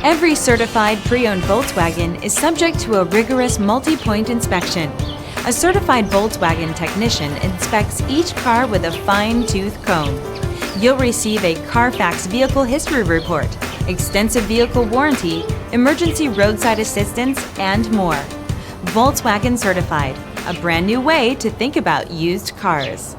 Every certified pre-owned Volkswagen is subject to a rigorous multi-point inspection. A certified Volkswagen technician inspects each car with a fine-tooth comb. You'll receive a Carfax vehicle history report, extensive vehicle warranty, emergency roadside assistance, and more. Volkswagen Certified, a brand new way to think about used cars.